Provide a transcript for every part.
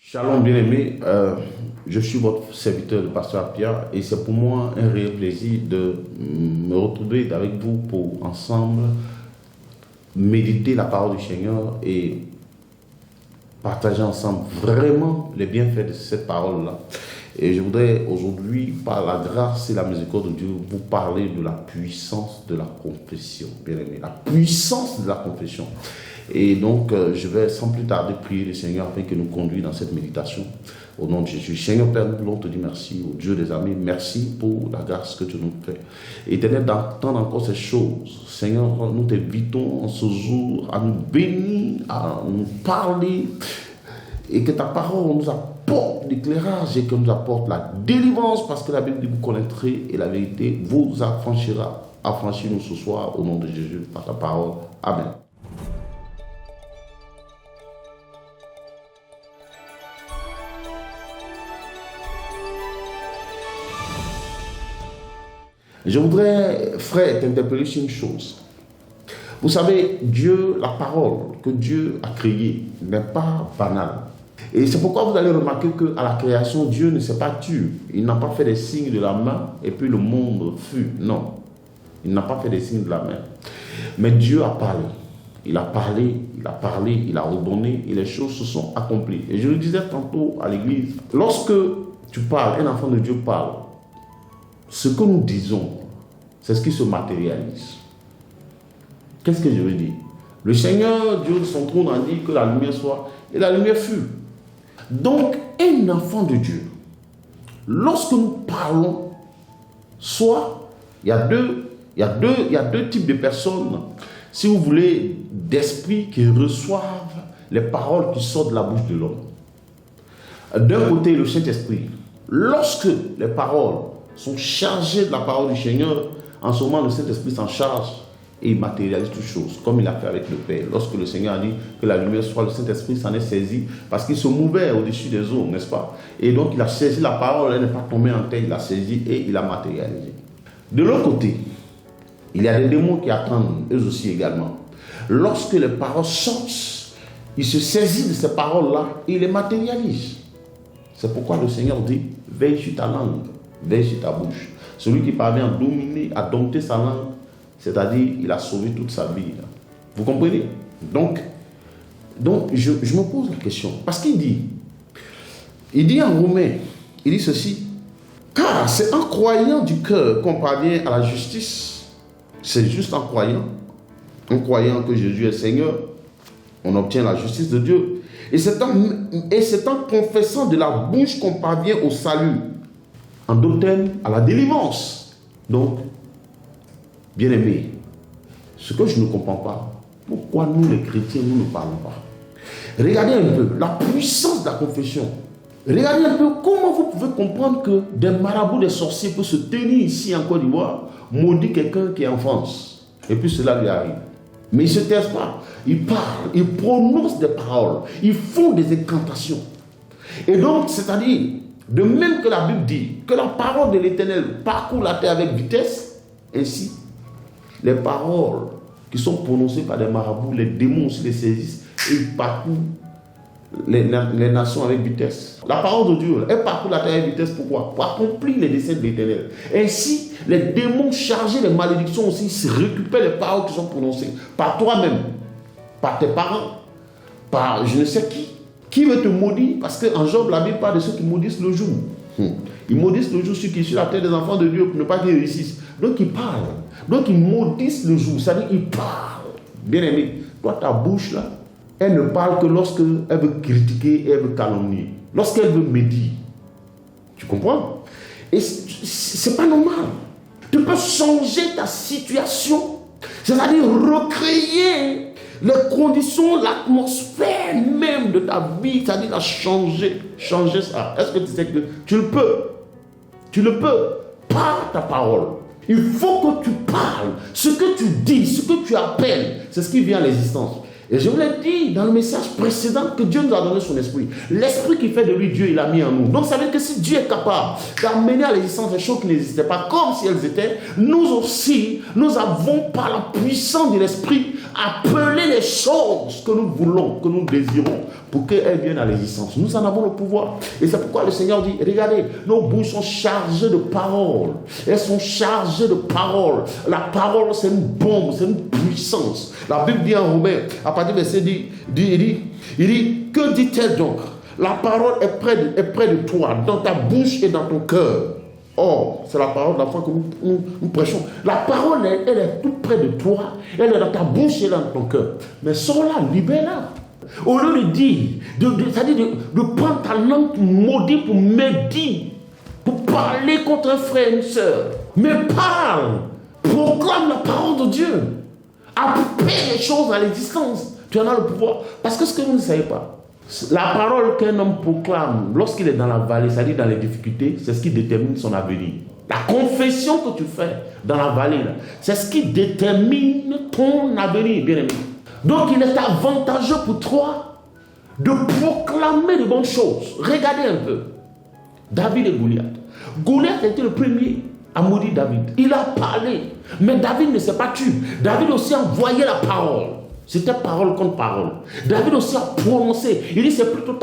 Shalom bien-aimé, je suis votre serviteur, le pasteur Pierre, et c'est pour moi un réel plaisir de me retrouver avec vous pour ensemble méditer la parole du Seigneur et partager ensemble vraiment les bienfaits de cette parole-là. Et je voudrais aujourd'hui, par la grâce et la miséricorde de Dieu, vous parler de la puissance de la confession, bien-aimé, la puissance de la confession. Et donc, je vais sans plus tarder prier le Seigneur afin qu'il nous conduise dans cette méditation. Au nom de Jésus. Seigneur Père, nous voulons te dire merci, au Dieu des armées. Merci pour la grâce que tu nous fais. Éternel, d'entendre encore ces choses. Seigneur, nous t'invitons en ce jour à nous bénir, à nous parler. Et que ta parole nous apporte l'éclairage et qu'elle nous apporte la délivrance. Parce que la Bible dit, vous connaîtrez et la vérité vous affranchira. Affranchis-nous ce soir au nom de Jésus par ta parole. Amen. Je voudrais, frère, t'interpeller sur une chose. Vous savez, Dieu, la parole que Dieu a créée n'est pas banale. Et c'est pourquoi vous allez remarquer qu'à la création, Dieu ne s'est pas tué. Il n'a pas fait des signes de la main et puis le monde fut. Non, il n'a pas fait des signes de la main. Mais Dieu a parlé. Il a parlé, il a parlé, il a ordonné et les choses se sont accomplies. Et je le disais tantôt à l'église, lorsque tu parles, un enfant de Dieu parle, ce que nous disons, c'est ce qui se matérialise. Qu'est-ce que je veux dire? Le Seigneur, Dieu de son trône, a dit que la lumière soit, et la lumière fut. Donc, un enfant de Dieu, lorsque nous parlons, soit, il y a deux types de personnes, si vous voulez, d'esprit qui reçoivent les paroles qui sortent de la bouche de l'homme. D'un côté, le Saint-Esprit. Lorsque les paroles sont chargés de la parole du Seigneur, en ce moment le Saint-Esprit s'en charge et il matérialise toutes choses, comme il a fait avec le Père. Lorsque le Seigneur a dit que la lumière soit, le Saint-Esprit s'en est saisi, parce qu'il se mouvait au-dessus des eaux, n'est-ce pas? Et donc il a saisi la parole, elle n'est pas tombée en terre, il l'a saisie et il l'a matérialisée. De l'autre côté, il y a des démons qui attendent, eux aussi également. Lorsque les paroles sortent, ils se saisissent de ces paroles-là et ils les matérialisent. C'est pourquoi le Seigneur dit, veille sur ta langue. Veille sur ta bouche. Celui qui parvient à dominer, à dompter sa langue, c'est-à-dire il a sauvé toute sa vie. Vous comprenez? Donc je me pose la question. Parce qu'il dit en Romains, il dit ceci, car c'est en croyant du cœur qu'on parvient à la justice. C'est juste en croyant que Jésus est Seigneur, on obtient la justice de Dieu. Et c'est en confessant de la bouche qu'on parvient au salut. En d'autres termes, à la délivrance. Donc, bien aimé, ce que je ne comprends pas, pourquoi nous les chrétiens, nous ne parlons pas? Regardez un peu la puissance de la confession. Regardez un peu comment vous pouvez comprendre que des marabouts, des sorciers peuvent se tenir ici en Côte d'Ivoire, maudire quelqu'un qui est en France. Et puis cela lui arrive. Mais ils ne se taisent pas. Ils parlent, ils prononcent des paroles, ils font des incantations. Et donc, c'est-à-dire, de même que la Bible dit que la parole de l'Éternel parcourt la terre avec vitesse, ainsi, les paroles qui sont prononcées par des marabouts, les démons aussi les saisissent et ils parcourent les nations avec vitesse. La parole de Dieu, elle parcourt la terre avec vitesse, pourquoi? Pour accomplir les desseins de l'Éternel. Ainsi, les démons chargés de malédictions aussi se récupèrent les paroles qui sont prononcées par toi-même, par tes parents, par je ne sais qui. Qui veut te maudire? Parce qu'en Job, la Bible parle de ceux qui maudissent le jour. Ils maudissent le jour sur la terre des enfants de Dieu pour ne pas qu'ils réussissent. Donc ils parlent. Donc ils maudissent le jour. C'est-à-dire qu'ils parlent. Bien aimé, toi ta bouche là, elle ne parle que lorsqu'elle veut critiquer et elle veut calomnier. Lorsqu'elle veut médire. Tu comprends? Et c'est pas normal. Tu peux changer ta situation. C'est-à-dire recréer les conditions, l'atmosphère même de ta vie, c'est-à-dire à changer ça. Est-ce que tu sais que tu le peux? Tu le peux par ta parole. Il faut que tu parles. Ce que tu dis, ce que tu appelles, c'est ce qui vient à l'existence. Et je vous l'ai dit dans le message précédent que Dieu nous a donné son esprit. L'esprit qui fait de lui Dieu, il l'a mis en nous. Donc ça veut dire que si Dieu est capable d'amener à l'existence des choses qui n'existaient pas comme si elles étaient, nous aussi, nous avons par la puissance de l'esprit appelé les choses que nous voulons, que nous désirons. pour qu'elles viennent à l'existence. Nous en avons le pouvoir. Et c'est pourquoi le Seigneur dit, regardez, nos bouches sont chargées de paroles. Elles sont chargées de paroles. La parole, c'est une bombe, c'est une puissance. La Bible dit en Romains, à partir du verset, il dit, que dit-elle donc? La parole est près de toi, dans ta bouche et dans ton cœur. Or, c'est la parole de la foi que nous prêchons. La parole, elle est toute près de toi. Elle est dans ta bouche et dans ton cœur. Mais sors-la, libère-la. Au lieu de dire, c'est-à-dire de prendre ta langue maudite pour médire, pour parler contre un frère et une soeur. Mais parle, proclame la parole de Dieu. Appelle les choses à l'existence. Tu en as le pouvoir. Parce que ce que vous ne savez pas, la parole qu'un homme proclame lorsqu'il est dans la vallée, c'est-à-dire dans les difficultés, c'est ce qui détermine son avenir. La confession que tu fais dans la vallée, c'est ce qui détermine ton avenir, bien aimé. Donc il est avantageux pour toi de proclamer de bonnes choses. Regardez un peu. David et Goliath. Goliath était le premier à maudire David. Il a parlé, mais David ne s'est pas tué. David aussi a envoyé la parole. C'était parole contre parole. David aussi a prononcé. Il dit, c'est plutôt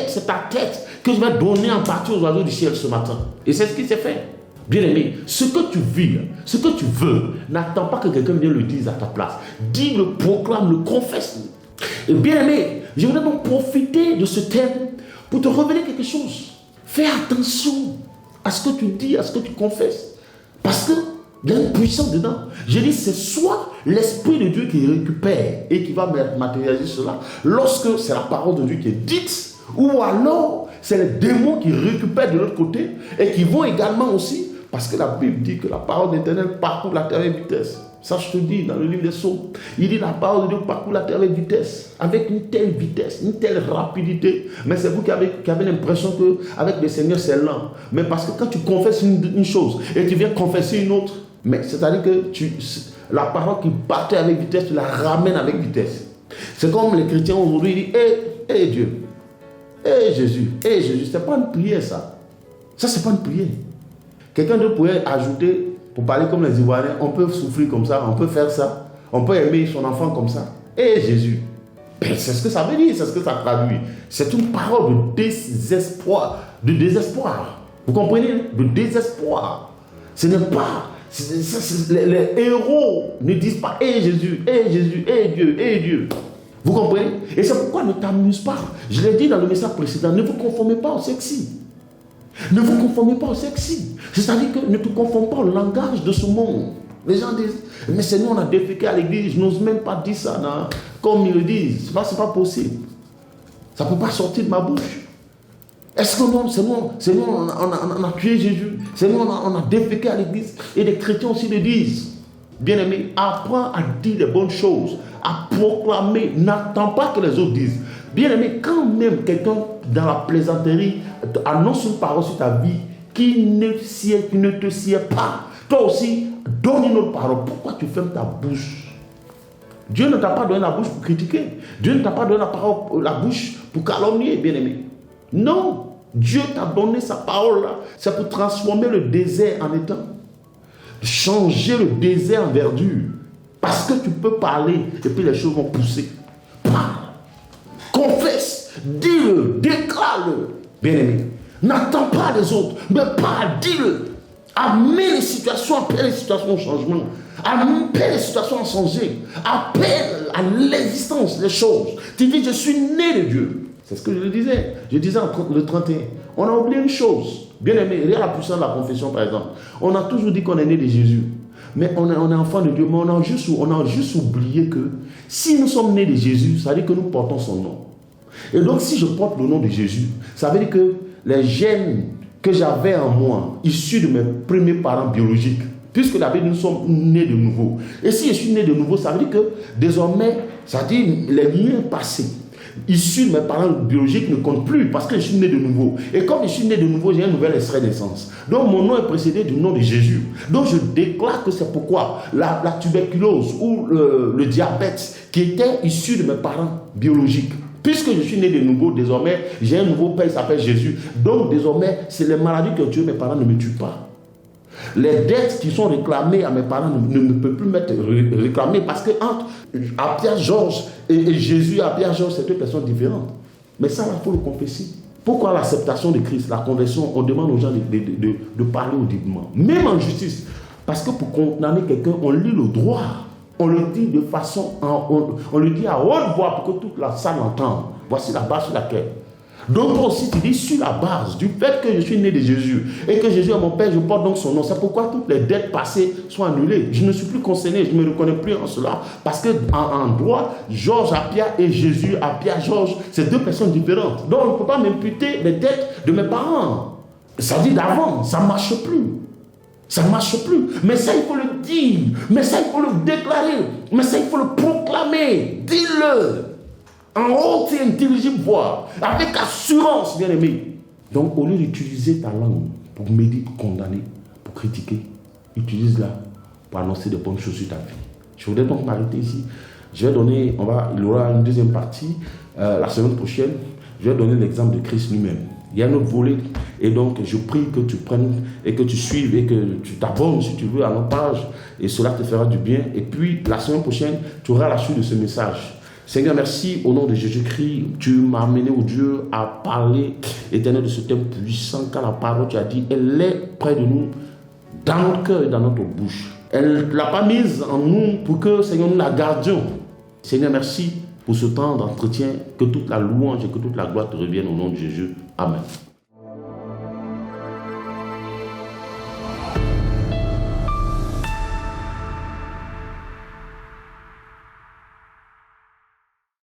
c'est ta tête que je vais donner en partie aux oiseaux du ciel ce matin. Et c'est ce qui s'est fait. Bien aimé, ce que tu vis, ce que tu veux, n'attends pas que quelqu'un vienne le dise à ta place. Dis, le proclame, le confesse. Et bien aimé, je voudrais donc profiter de ce thème pour te révéler quelque chose. Fais attention à ce que tu dis, à ce que tu confesses. Parce que il y a une puissance dedans. Je dis, c'est soit l'Esprit de Dieu qui récupère et qui va matérialiser cela lorsque c'est la parole de Dieu qui est dite, ou alors c'est les démons qui récupèrent de l'autre côté et qui vont également aussi, parce que la Bible dit que la parole de l'Éternel parcourt la terre avec vitesse. Ça, je te dis dans le livre des Psaumes. Il dit la parole de Dieu parcourt la terre avec vitesse, avec une telle vitesse, une telle rapidité. Mais c'est vous qui avez l'impression qu'avec le Seigneur, c'est lent. Mais parce que quand tu confesses une chose et tu viens confesser une autre, mais c'est-à-dire que la parole qui partait avec vitesse, tu la ramènes avec vitesse. C'est comme les chrétiens aujourd'hui, ils disent, hé Dieu, hé Jésus, c'est pas une prière ça. Ça, c'est pas une prière. Quelqu'un d'autre pourrait ajouter, pour parler comme les Ivoiriens, on peut souffrir comme ça, on peut faire ça, on peut aimer son enfant comme ça. Hé Jésus, c'est ce que ça veut dire, c'est ce que ça traduit. C'est une parole de désespoir, Vous comprenez? De désespoir. Ce n'est pas... Les héros ne disent pas « Hé Jésus, hé Jésus, hé Dieu, hé Dieu ». Vous comprenez? Et c'est pourquoi ne t'amuse pas. Je l'ai dit dans le message précédent, ne vous conformez pas au sexy. Ne vous conformez pas au sexy. C'est-à-dire que ne te conforme pas au langage de ce monde. Les gens disent « Mais c'est nous, on a déféqué à l'église, je n'ose même pas dire ça comme ils le disent. C'est pas possible. Ça ne peut pas sortir de ma bouche. Est-ce que c'est nous, on a tué Jésus, c'est nous, on a déféqué à l'église. Et les chrétiens aussi le disent. Bien-aimé, apprends à dire les bonnes choses, à proclamer, n'attends pas que les autres disent. Bien-aimé, quand même quelqu'un dans la plaisanterie annonce une parole sur ta vie qui ne te sied pas, toi aussi, donne une autre parole. Pourquoi tu fermes ta bouche? Dieu ne t'a pas donné la bouche pour critiquer. Dieu ne t'a pas donné la bouche pour calomnier, bien-aimé. Non, Dieu t'a donné sa parole là. C'est pour transformer le désert en étang. Changer le désert en verdure. Parce que tu peux parler et puis les choses vont pousser. Parle. Confesse. Dis-le. Déclare-le. Bien-aimé. N'attends pas les autres. Mais parle. Dis-le. Amène les situations. Appelle les situations au changement. Appelle les situations à changer. Appelle à l'existence des choses. Tu dis, je suis né de Dieu. C'est ce que je disais. Je disais le 31. On a oublié une chose. Bien aimé, il y a la puissance de la confession par exemple. On a toujours dit qu'on est né de Jésus. Mais on est enfant de Dieu. Mais on a juste oublié que si nous sommes nés de Jésus, ça veut dire que nous portons son nom. Et donc si je porte le nom de Jésus, ça veut dire que les gènes que j'avais en moi, issus de mes premiers parents biologiques, puisque d'abord nous sommes nés de nouveau. Et si je suis né de nouveau, ça veut dire que désormais, ça veut dire les liens passés, issus de mes parents biologiques ne comptent plus parce que je suis né de nouveau. Et comme je suis né de nouveau, j'ai un nouvel extrait de naissance. Donc mon nom est précédé du nom de Jésus. Donc je déclare que c'est pourquoi la tuberculose ou le diabète qui était issu de mes parents biologiques. Puisque je suis né de nouveau, désormais, j'ai un nouveau père, il s'appelle Jésus. Donc désormais, c'est les maladies qui ont tué mes parents ne me tuent pas. Les dettes qui sont réclamées à mes parents ne peuvent plus m'être réclamées parce que entre Pierre Georges et Jésus, à Pierre Georges, c'est deux personnes différentes. Mais ça, il faut le confesser. Pourquoi l'acceptation de Christ, la conversion, on demande aux gens de parler audiblement, même en justice. Parce que pour condamner quelqu'un, on lit le droit. On le dit de façon, on le dit à haute voix pour que toute la salle entende. Voici la base sur laquelle. Donc toi aussi tu dis sur la base du fait que je suis né de Jésus et que Jésus est mon Père, je porte donc son nom. C'est pourquoi toutes les dettes passées sont annulées. Je ne suis plus concerné, je ne me reconnais plus en cela. Parce que en droit, Georges Apia et Jésus Apia Georges, c'est deux personnes différentes. Donc on ne peut pas m'imputer les dettes de mes parents. Ça dit d'avant, ça ne marche plus. Ça ne marche plus. Mais ça, il faut le dire. Mais ça, il faut le déclarer. Mais ça, il faut le proclamer. Dis-le. En haute et intelligible voix. Avec assurance, bien aimé. Donc, au lieu d'utiliser ta langue pour m'aider, pour condamner, pour critiquer, utilise-la pour annoncer de bonnes choses sur ta vie. Je voudrais donc m'arrêter ici. Je vais donner, il y aura une deuxième partie la semaine prochaine. Je vais donner l'exemple de Christ lui-même. Il y a un autre volet. Et donc, je prie que tu prennes et que tu suives et que tu t'abonnes, si tu veux, à notre page. Et cela te fera du bien. Et puis, la semaine prochaine, tu auras la suite de ce message. Seigneur, merci au nom de Jésus-Christ. Tu m'as amené, oh Dieu, à parler, Éternel, de ce thème puissant. Car la parole, tu as dit, elle est près de nous, dans notre cœur et dans notre bouche. Elle ne l'a pas mise en nous pour que, Seigneur, nous la gardions. Seigneur, merci pour ce temps d'entretien. Que toute la louange et que toute la gloire te reviennent au nom de Jésus. Amen.